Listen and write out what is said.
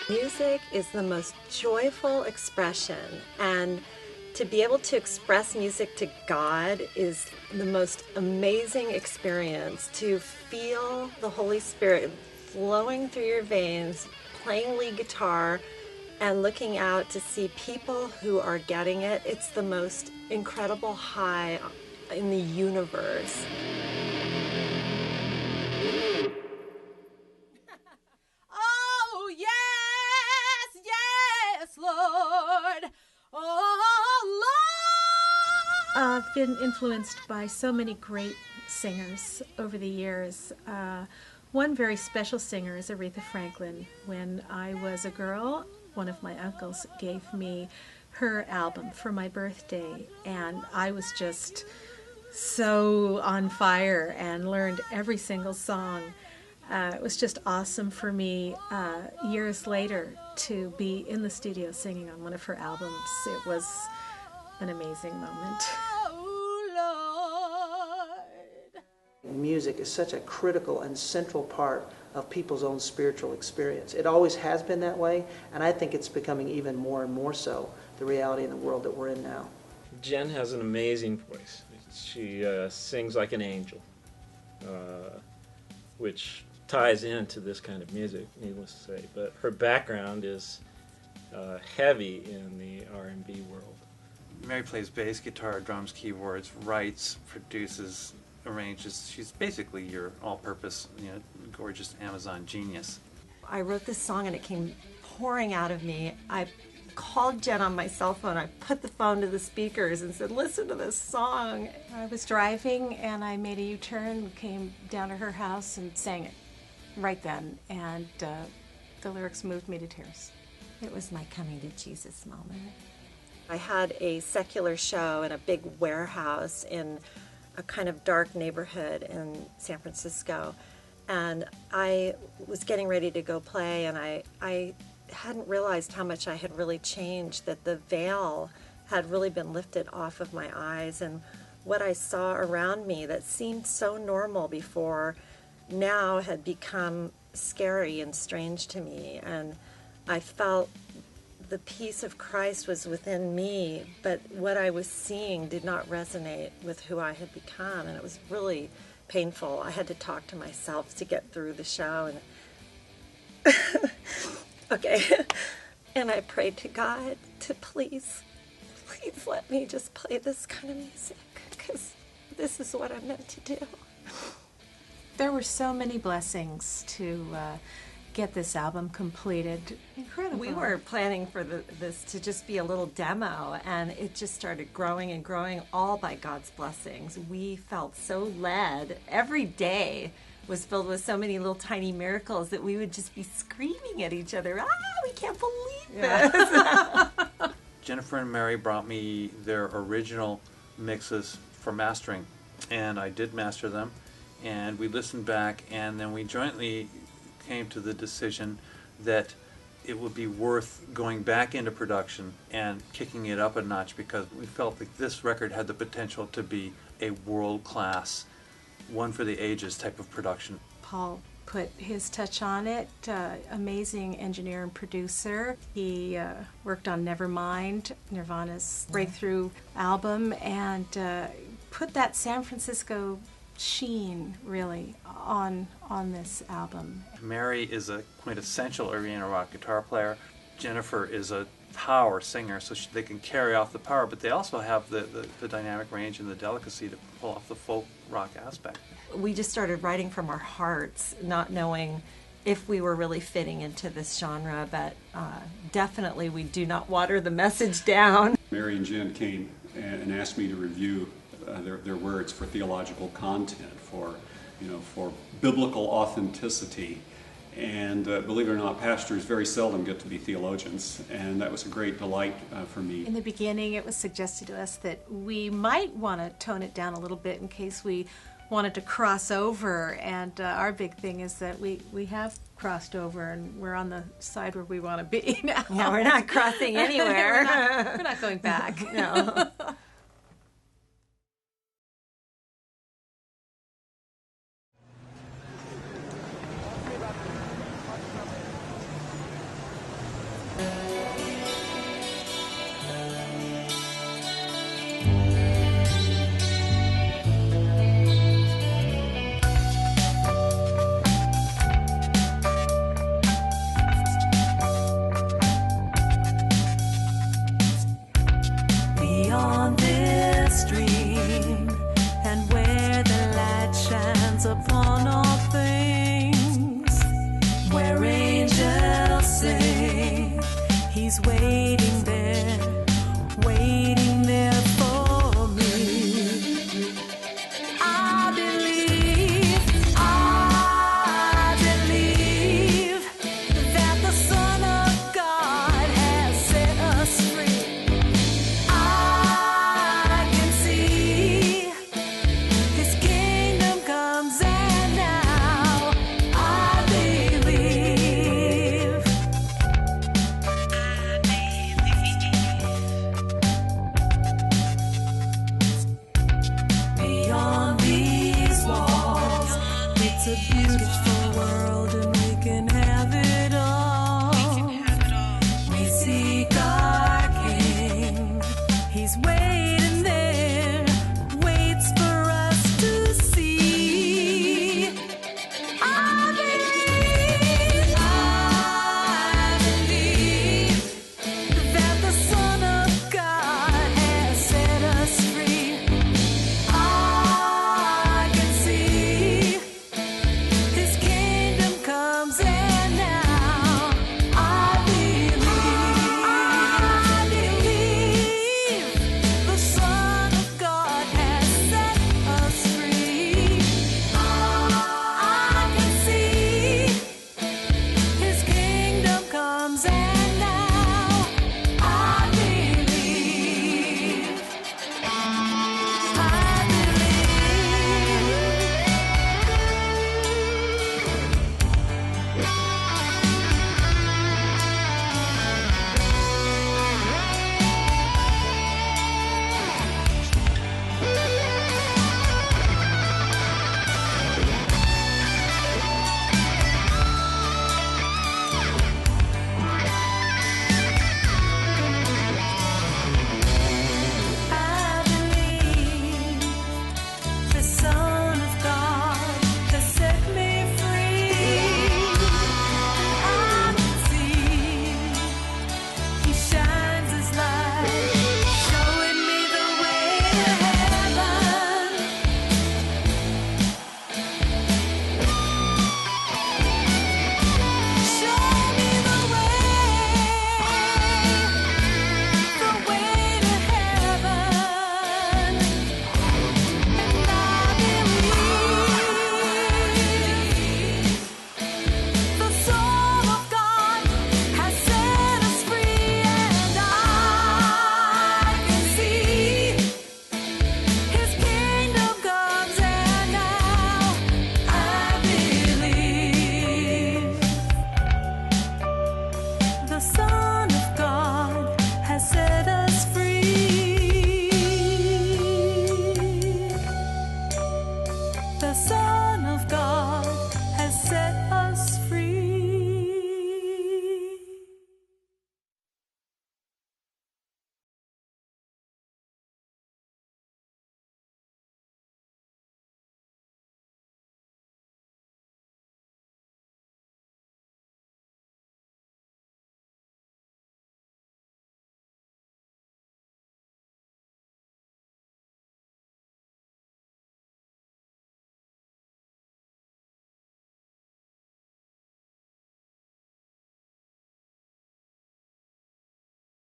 Music is the most joyful expression, and to be able to express music to God is the most amazing experience. To feel the Holy Spirit flowing through your veins, playing lead guitar, and looking out to see people who are getting it, it's the most incredible high in the universe. Oh, yes, yes, Lord. Oh, Lord. I've been influenced by so many great singers over the years. One very special singer is Aretha Franklin. When I was a girl, one of my uncles gave me her album for my birthday, and I was just so on fire and learned every single song. It was just awesome for me years later to be in the studio singing on one of her albums. It was an amazing moment. Music is such a critical and central part of people's own spiritual experience. It always has been that way, and I think it's becoming even more and more so the reality in the world that we're in now. Jen has an amazing voice. She sings like an angel, which ties into this kind of music, needless to say. But her background is heavy in the R&B world. Mary plays bass guitar, drums, keyboards, writes, produces, arranges. She's basically your all-purpose, gorgeous Amazon genius. I wrote this song and it came pouring out of me. I called Jen on my cell phone. I put the phone to the speakers and said, listen to this song. I was driving and I made a U-turn, came down to her house and sang it right then, and the lyrics moved me to tears. It was my coming to Jesus moment. I had a secular show in a big warehouse in a kind of dark neighborhood in San Francisco, and I was getting ready to go play, and I hadn't realized how much I had really changed, that the veil had really been lifted off of my eyes, and what I saw around me that seemed so normal before now had become scary and strange to me, and I felt the peace of Christ was within me, but what I was seeing did not resonate with who I had become, and it was really painful. I had to talk to myself to get through the show, and okay, and I prayed to God to please let me just play this kind of music, because this is what I'm meant to do. There were so many blessings to get this album completed. Incredible. We were planning for this to just be a little demo, and it just started growing and growing, all by God's blessings. We felt so led. Every day was filled with so many little tiny miracles that we would just be screaming at each other, we can't believe this. Jennifer and Mary brought me their original mixes for mastering, and I did master them, and we listened back, and then we jointly came to the decision that it would be worth going back into production and kicking it up a notch, because we felt like this record had the potential to be a world-class, one for the ages type of production. Paul put his touch on it, amazing engineer and producer. He worked on Nevermind, Nirvana's breakthrough album, and put that San Francisco sheen really on this album. Mary is a quintessential arena rock guitar player. Jennifer is a power singer, so they can carry off the power, but they also have the dynamic range and the delicacy to pull off the folk rock aspect. We just started writing from our hearts, not knowing if we were really fitting into this genre, but definitely we do not water the message down. Mary and Jen came and asked me to review their words for theological content, for biblical authenticity. And believe it or not, pastors very seldom get to be theologians, and that was a great delight for me. In the beginning, it was suggested to us that we might want to tone it down a little bit in case we wanted to cross over, and our big thing is that we have crossed over, and we're on the side where we want to be now. Yeah, we're not crossing anywhere. we're not going back. No.